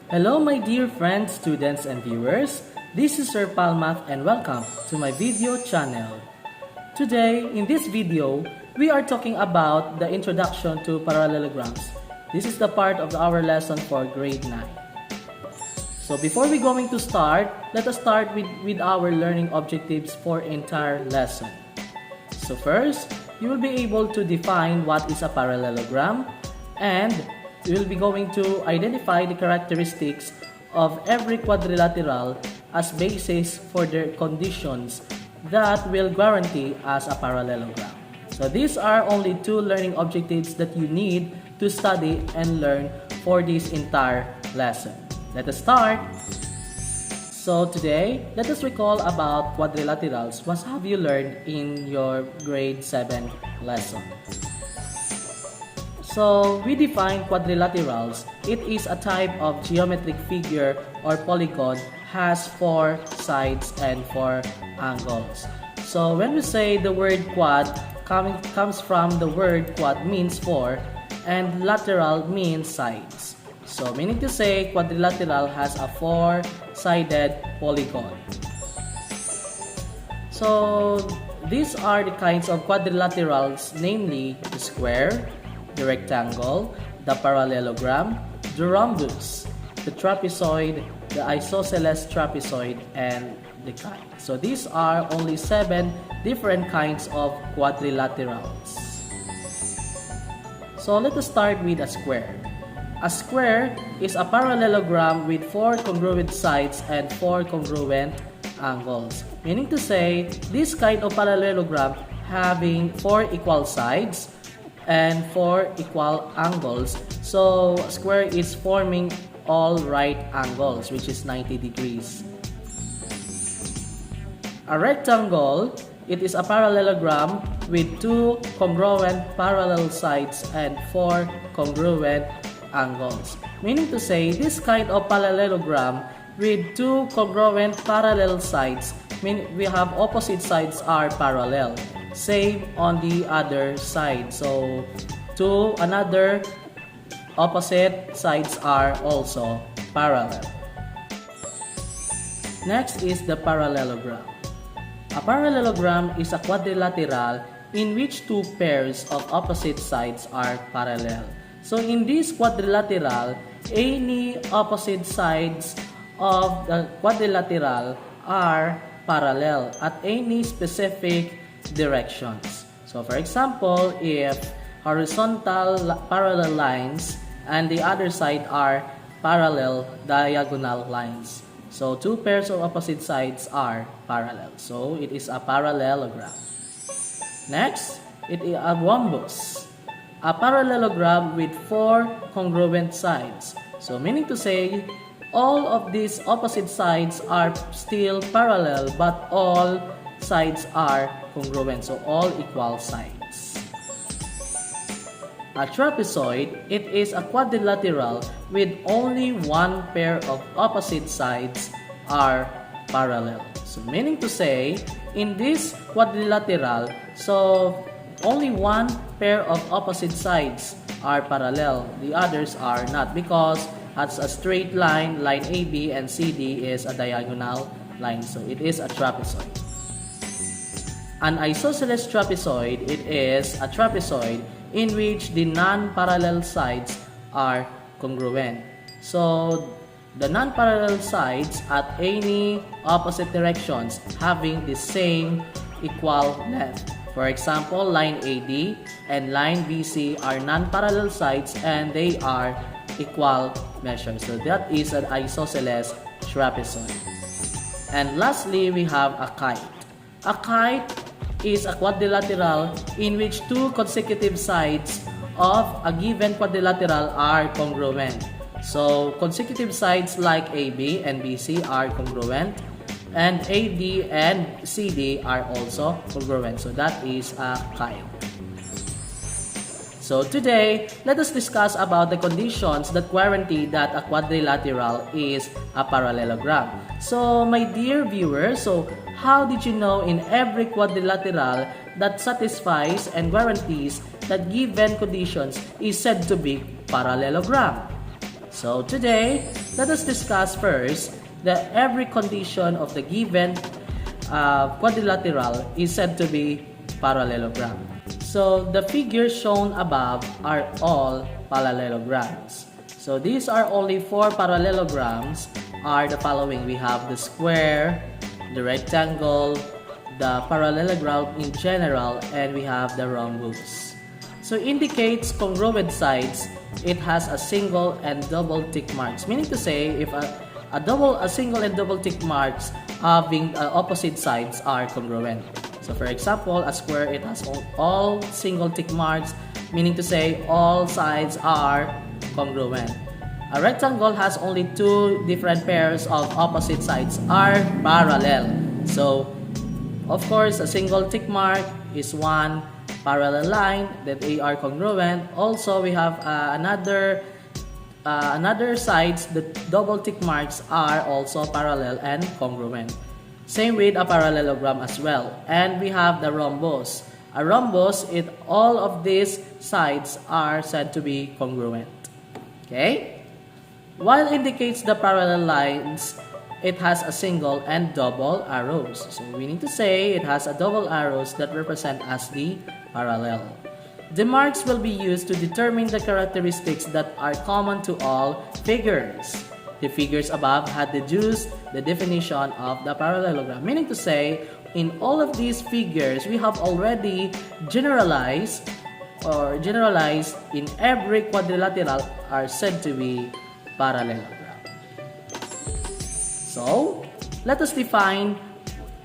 Hello my dear friends, students, and viewers. This is Sir Palmath and welcome to my video channel. Today, in this video, we are talking about the introduction to parallelograms. This is the part of our lesson for grade 9. So before we going to start, let us start with our learning objectives for entire lesson. So first, you will be able to define what is a parallelogram, and we will be going to identify the characteristics of every quadrilateral as basis for their conditions that will guarantee us a parallelogram. So these are only two learning objectives that you need to study and learn for this entire lesson. Let us start. So today, let us recall about quadrilaterals. What have you learned in your grade 7 lesson? So, we define quadrilaterals. It is a type of geometric figure or polygon has 4 sides and 4 angles. So, when we say the word quad, comes from the word quad means 4 and lateral means sides. So, meaning to say quadrilateral has a 4-sided polygon. So, these are the kinds of quadrilaterals, namely the square, the rectangle, the parallelogram, the rhombus, the trapezoid, the isosceles trapezoid, and the kite. So these are only 7 different kinds of quadrilaterals. So let us start with a square. A square is a parallelogram with 4 congruent sides and 4 congruent angles. Meaning to say, this kind of parallelogram having 4 equal sides and 4 equal angles. So a square is forming all right angles, which is 90 degrees. A rectangle, it is a parallelogram with 2 congruent parallel sides and 4 congruent angles. Meaning to say, this kind of parallelogram with 2 congruent parallel sides, we have opposite sides are parallel. Same on the other side. So, to another opposite sides are also parallel. Next is the parallelogram. A parallelogram is a quadrilateral in which 2 pairs of opposite sides are parallel. So, in this quadrilateral, any opposite sides of the quadrilateral are parallel at any specific directions. So for example, if horizontal parallel lines and the other side are parallel diagonal lines. So 2 pairs of opposite sides are parallel. So it is a parallelogram. Next, it is a rhombus. A parallelogram with 4 congruent sides. So meaning to say, all of these opposite sides are still parallel but all sides are congruent, so all equal sides. A trapezoid, it is a quadrilateral with only 1 pair of opposite sides are parallel. So meaning to say, in this quadrilateral, so only 1 pair of opposite sides are parallel, the others are not, because as a straight line, line AB and CD is a diagonal line, so it is a trapezoid. An isosceles trapezoid, it is a trapezoid in which the non-parallel sides are congruent. So, the non-parallel sides at any opposite directions having the same equal length. For example, line AD and line BC are non-parallel sides and they are equal measure. So, that is an isosceles trapezoid. And lastly, we have a kite. A kite is a quadrilateral in which 2 consecutive sides of a given quadrilateral are congruent. So, consecutive sides like AB and BC are congruent, and AD and CD are also congruent. So, that is a kite. So, today, let us discuss about the conditions that guarantee that a quadrilateral is a parallelogram. So, my dear viewers, so how did you know in every quadrilateral that satisfies and guarantees that given conditions is said to be parallelogram? So today, let us discuss first that every condition of the given quadrilateral is said to be parallelogram. So the figures shown above are all parallelograms. So these are only 4 parallelograms are the following. We have the square, the rectangle, the parallelogram in general, and we have the rhombus. So indicates congruent sides, it has a single and double tick marks. Meaning to say, if a single and double tick marks having opposite sides are congruent. So for example, a square, it has all single tick marks, meaning to say all sides are congruent. A rectangle has only 2 different pairs of opposite sides are parallel. So of course, a single tick mark is one parallel line that they are congruent. Also, we have another sides, the double tick marks are also parallel and congruent. Same with a parallelogram as well. And we have the rhombus. A rhombus, all of these sides are said to be congruent. Okay? While indicates the parallel lines, it has a single and double arrows. So we need to say it has a double arrows that represent as the parallel. The marks will be used to determine the characteristics that are common to all figures. The figures above had deduced the definition of the parallelogram. Meaning to say, in all of these figures, we have already generalized in every quadrilateral are said to be parallelogram. So, let us define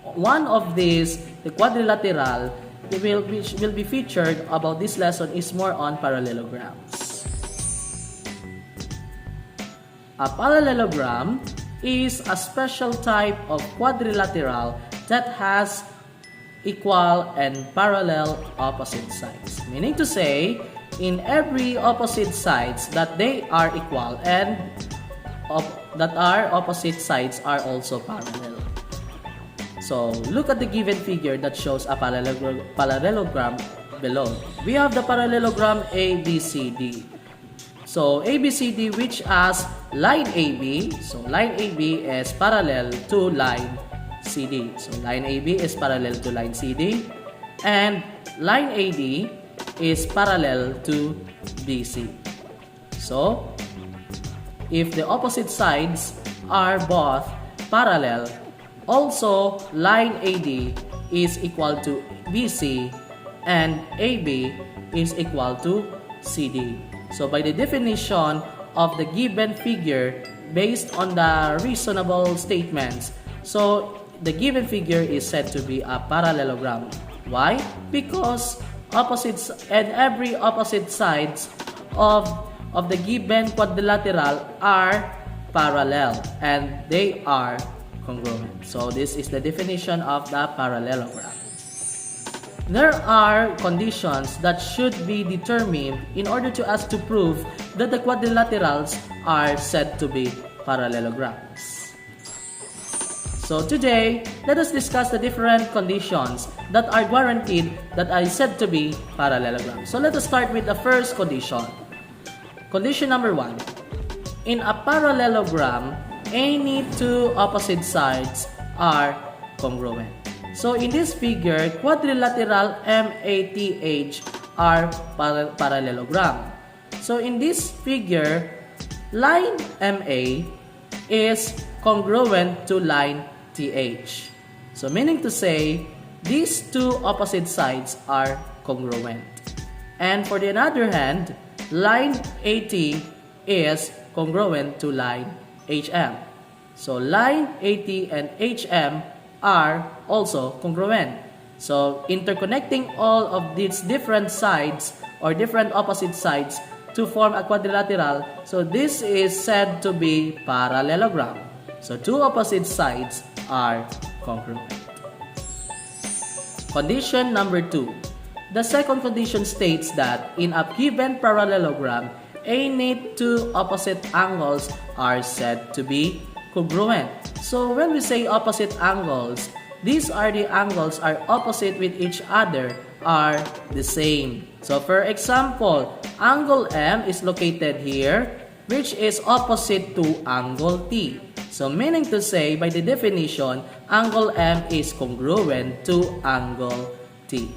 one of these, the quadrilateral, which will be featured about this lesson is more on parallelograms. A parallelogram is a special type of quadrilateral that has equal and parallel opposite sides. Meaning to say, in every opposite sides that they are equal and that are opposite sides are also parallel. So look at the given figure that shows a parallelogram below. We have the parallelogram ABCD. So ABCD, which has line AB. So line AB is parallel to line CD. So line AB is parallel to line CD. And line AD is parallel to BC. So if the opposite sides are both parallel, also line AD is equal to BC and AB is equal to CD. So by the definition of the given figure based on the reasonable statements, so the given figure is said to be a parallelogram. Why? Because opposites and every opposite sides of the given quadrilateral are parallel and they are congruent. So this is the definition of the parallelogram. There are conditions that should be determined in order to us to prove that the quadrilaterals are said to be parallelograms. So today, let us discuss the different conditions that are guaranteed that are said to be parallelograms. So let us start with the first condition. Condition number 1. In a parallelogram, any 2 opposite sides are congruent. So in this figure, quadrilateral MATH are parallelogram. So in this figure, line MA is congruent to line TH. So meaning to say, these 2 opposite sides are congruent. And for the other hand, line AT is congruent to line HM. So line AT and HM are also congruent. So interconnecting all of these different sides or different opposite sides to form a quadrilateral, so this is said to be parallelogram. So 2 opposite sides are congruent. Condition number 2. The second condition states that in a given parallelogram, any 2 opposite angles are said to be congruent. So when we say opposite angles, these are the angles are opposite with each other are the same. So for example, angle M is located here which is opposite to angle T. So meaning to say, by the definition, angle M is congruent to angle T.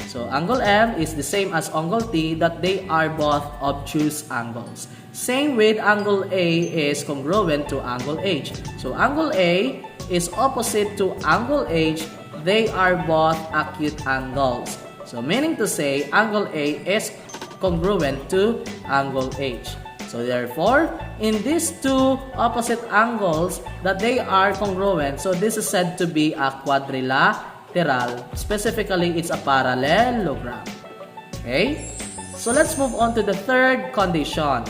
So angle M is the same as angle T, that they are both obtuse angles. Same with angle A is congruent to angle H. So angle A is opposite to angle H, they are both acute angles. So meaning to say, angle A is congruent to angle H. So therefore, in these two opposite angles that they are congruent, so this is said to be a quadrilateral. Specifically, it's a parallelogram. Okay? So let's move on to the third condition.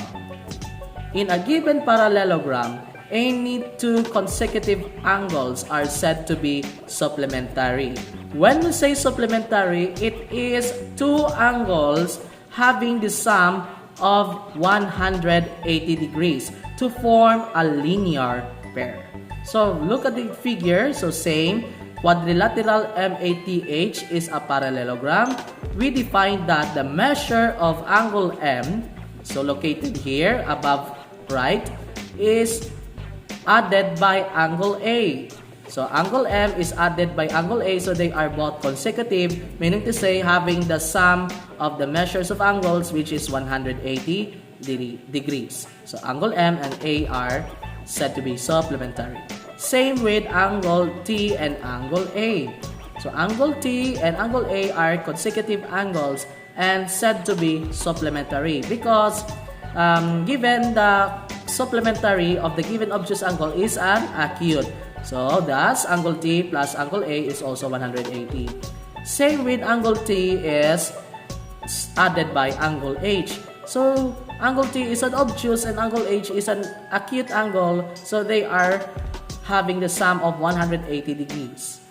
In a given parallelogram, any two consecutive angles are said to be supplementary. When we say supplementary, it is two angles having the sum of 180 degrees to form a linear pair. So look at the figure. So same, quadrilateral MATH is a parallelogram. We define that the measure of angle M, so located here above right, is added by angle A. So angle M is added by angle A, so they are both consecutive, meaning to say having the sum of the measures of angles, which is 180 degrees. So angle M and A are said to be supplementary. Same with angle T and angle A. So angle T and angle A are consecutive angles and said to be supplementary because given the supplementary of the given obtuse angle is an acute. So thus angle T plus angle A is also 180. Same with angle T is added by angle H. So angle T is an obtuse and angle H is an acute angle, so they are having the sum of 180 degrees.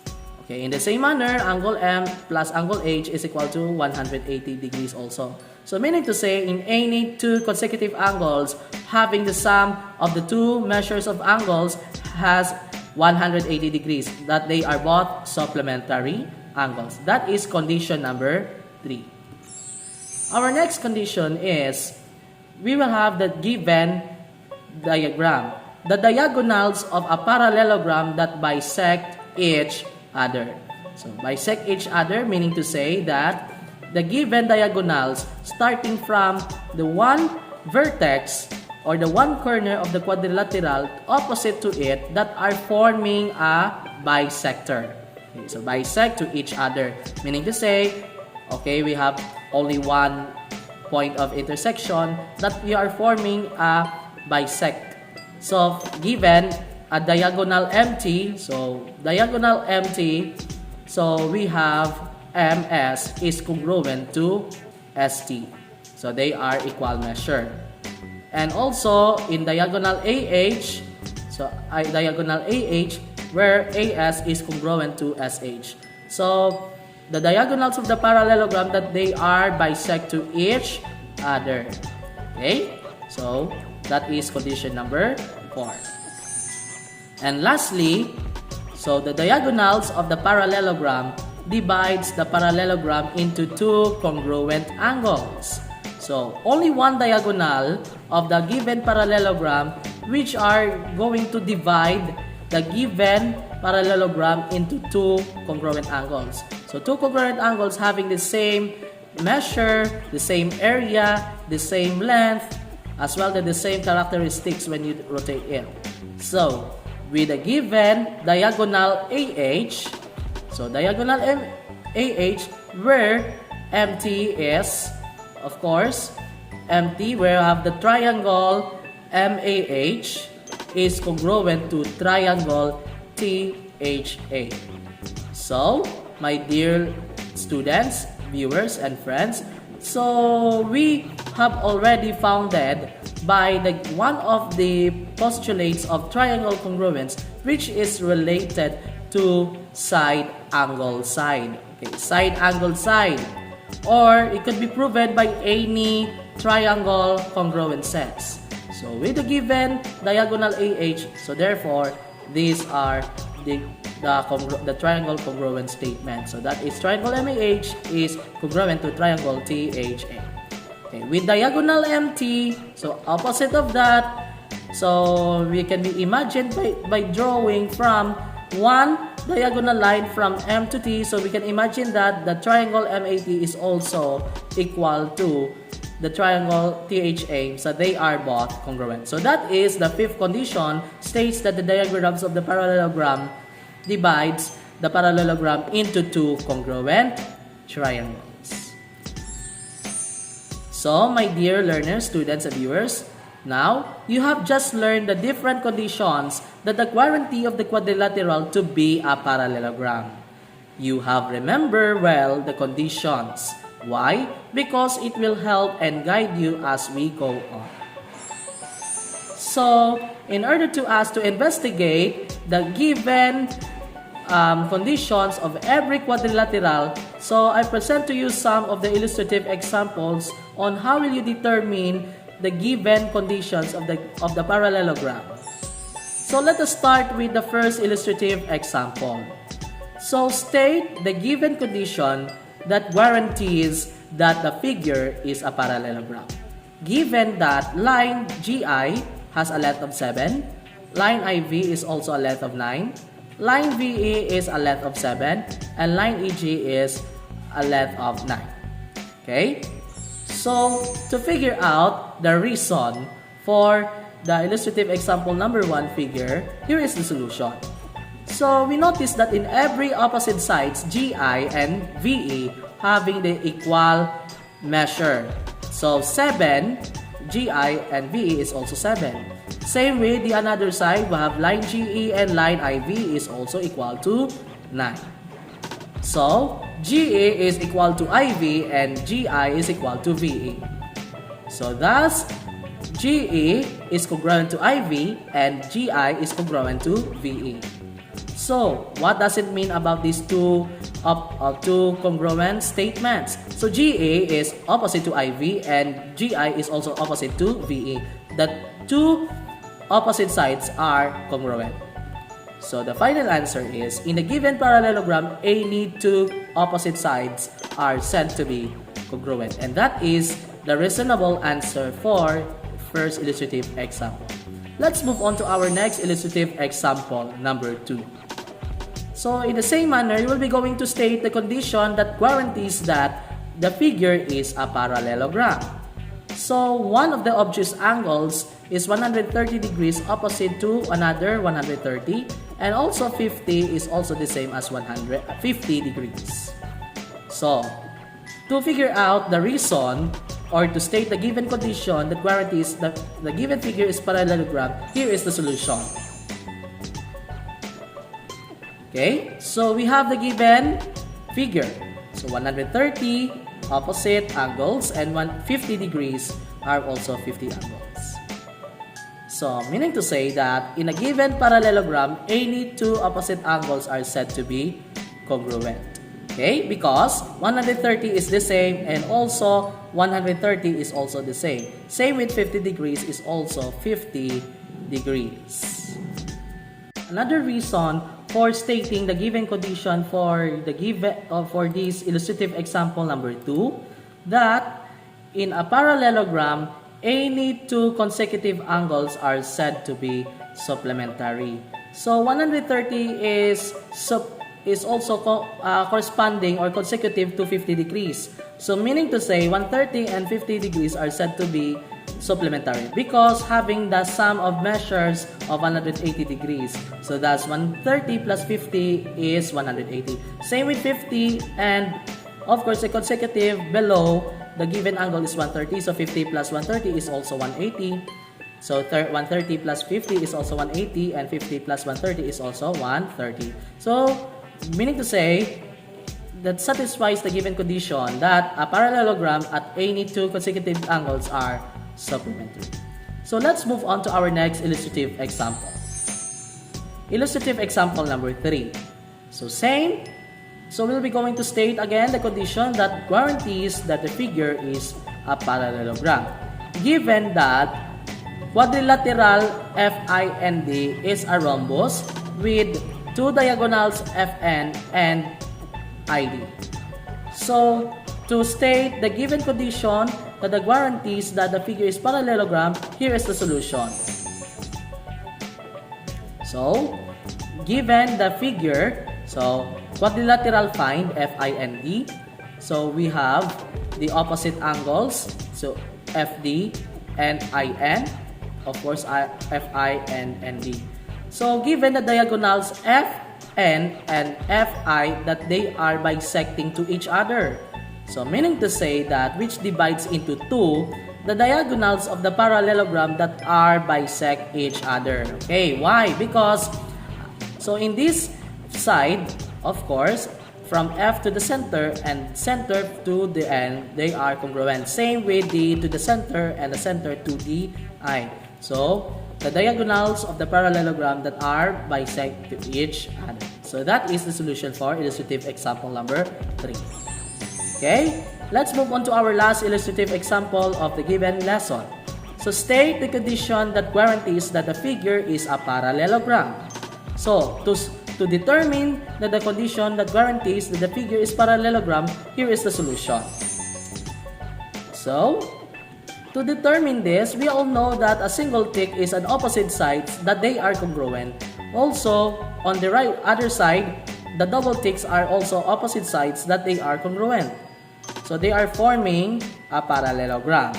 Okay, in the same manner, angle M plus angle H is equal to 180 degrees also. So meaning to say, in any two consecutive angles, having the sum of the two measures of angles has 180 degrees, that they are both supplementary angles. That is condition number 3. Our next condition is, we will have the given diagram. The diagonals of a parallelogram that bisect each other. So bisect each other, meaning to say that the given diagonals starting from the one vertex or the one corner of the quadrilateral opposite to it that are forming a bisector. Okay, so bisect to each other, meaning to say, okay, we have only one point of intersection that we are forming a bisect. So given a diagonal empty, so diagonal empty, so we have MS is congruent to ST. So they are equal measure. And also in diagonal AH, so diagonal AH, where AS is congruent to SH. So the diagonals of the parallelogram that they are bisect to each other. Okay? So that is condition number 4. And lastly, so the diagonals of the parallelogram divides the parallelogram into two congruent angles. So only one diagonal of the given parallelogram which are going to divide the given parallelogram into two congruent angles. So two congruent angles having the same measure, the same area, the same length, as well as the same characteristics when you rotate it. So with a given diagonal AH, so diagonal AH where MT is, of course, MT where I have the triangle MAH is congruent to triangle THA. So, my dear students, viewers, and friends, so we have already founded by the one of the postulates of triangle congruence, which is related to side angle side. Okay, side angle side, or it could be proven by any triangle congruent sets. So with the given diagonal AH, so therefore these are the triangle congruent statement. So that is triangle MAH is congruent to triangle THA. Okay, with diagonal MT, so opposite of that, so we can be imagined by drawing from one diagonal line from M to T. So we can imagine that the triangle MAT is also equal to the triangle THA. So they are both congruent. So that is the fifth condition, states that the diagrams of the parallelogram divides the parallelogram into two congruent triangles. So, my dear learners, students, and viewers, now you have just learned the different conditions that the guarantee of the quadrilateral to be a parallelogram. You have remembered well the conditions. Why? Because it will help and guide you as we go on. So, in order to us to investigate the given conditions of every quadrilateral, so I present to you some of the illustrative examples on how will you determine the given conditions of the parallelogram. So let us start with the first illustrative example. So state the given condition that guarantees that the figure is a parallelogram. Given that line GI has a length of 7, line IV is also a length of 9, line VE is a length of 7, and line EG is a length of 9. Okay? So, to figure out the reason for the illustrative example number 1 figure, here is the solution. So, we notice that in every opposite sides, GI and VE having the equal measure. So, 7, GI and VE is also 7. Same way, the another side, we have line GE and line IV is also equal to 9. So, GE is equal to IV and GI is equal to VE. So, thus, GE is congruent to IV and GI is congruent to VE. So, what does it mean about these two congruent statements? So, GE is opposite to IV and GI is also opposite to VE. The two opposite sides are congruent. So the final answer is, in a given parallelogram, any two opposite sides are said to be congruent. And that is the reasonable answer for first illustrative example. Let's move on to our next illustrative example, number 2. So in the same manner, you will be going to state the condition that guarantees that the figure is a parallelogram. So one of the obtuse angles is 130 degrees opposite to another 130, and also 50 is also the same as 150 degrees. So, to figure out the reason or to state the given condition that guarantees that the given figure is parallelogram, here is the solution. Okay, so we have the given figure. So 130 opposite angles and 150 degrees are also 50 angles. So, meaning to say that in a given parallelogram, any two opposite angles are said to be congruent. Okay? Because 130 is the same and also 130 is also the same. Same with 50 degrees is also 50 degrees. Another reason for stating the given condition for this illustrative example number 2, that in a parallelogram, any two consecutive angles are said to be supplementary. So 130 is also corresponding or consecutive to 50 degrees. So meaning to say 130 and 50 degrees are said to be supplementary because having the sum of measures of 180 degrees. So that's 130 plus 50 is 180. Same with 50, and of course the consecutive below the given angle is 130, so 50 plus 130 is also 180. So 130 plus 50 is also 180, and 50 plus 130 is also 130. So, meaning to say, that satisfies the given condition that a parallelogram at any two consecutive angles are supplementary. So let's move on to our next illustrative example. Illustrative example number 3. So same. So we'll be going to state again the condition that guarantees that the figure is a parallelogram. Given that quadrilateral FIND is a rhombus with two diagonals FN and ID. So to state the given condition that guarantees that the figure is parallelogram, here is the solution. So, given the figure, so quadrilateral find, F-I-N-D. So, we have the opposite angles, so FD and IN, of course FI and ND. So, given the diagonals FN and FI that they are bisecting to each other. So, meaning to say that which divides into two, the diagonals of the parallelogram that are bisect each other. Okay, why? Because, so in this side, of course, from F to the center and center to the end, they are congruent. Same with the to the center and the center to the I. So, the diagonals of the parallelogram that are bisect to each other. So, that is the solution for illustrative example number 3. Okay, let's move on to our last illustrative example of the given lesson. So, state the condition that guarantees that the figure is a parallelogram. So, to determine that the condition that guarantees that the figure is parallelogram, here is the solution. So, to determine this, we all know that a single tick is an opposite sides that they are congruent. Also, on the right other side, the double ticks are also opposite sides that they are congruent. So, they are forming a parallelogram.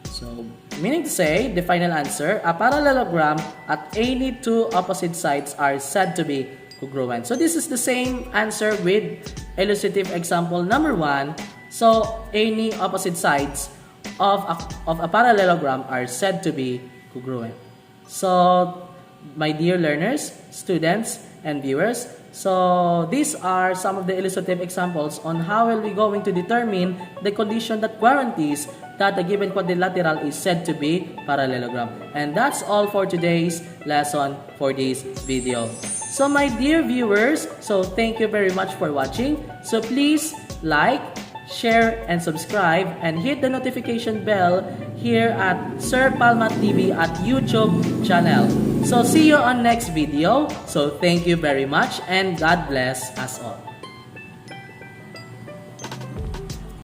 So, meaning to say, the final answer, a parallelogram at any two opposite sides are said to be congruent. So, this is the same answer with illustrative example number 1. So, any opposite sides of a parallelogram are said to be congruent. So, my dear learners, students, and viewers, so these are some of the illustrative examples on how are we going to determine the condition that guarantees that a given quadrilateral is said to be parallelogram. And that's all for today's lesson for this video. So my dear viewers, so thank you very much for watching. So please like, share, and subscribe, and hit the notification bell here at Sir Palma TV at YouTube channel. So see you on next video. So thank you very much and God bless us all.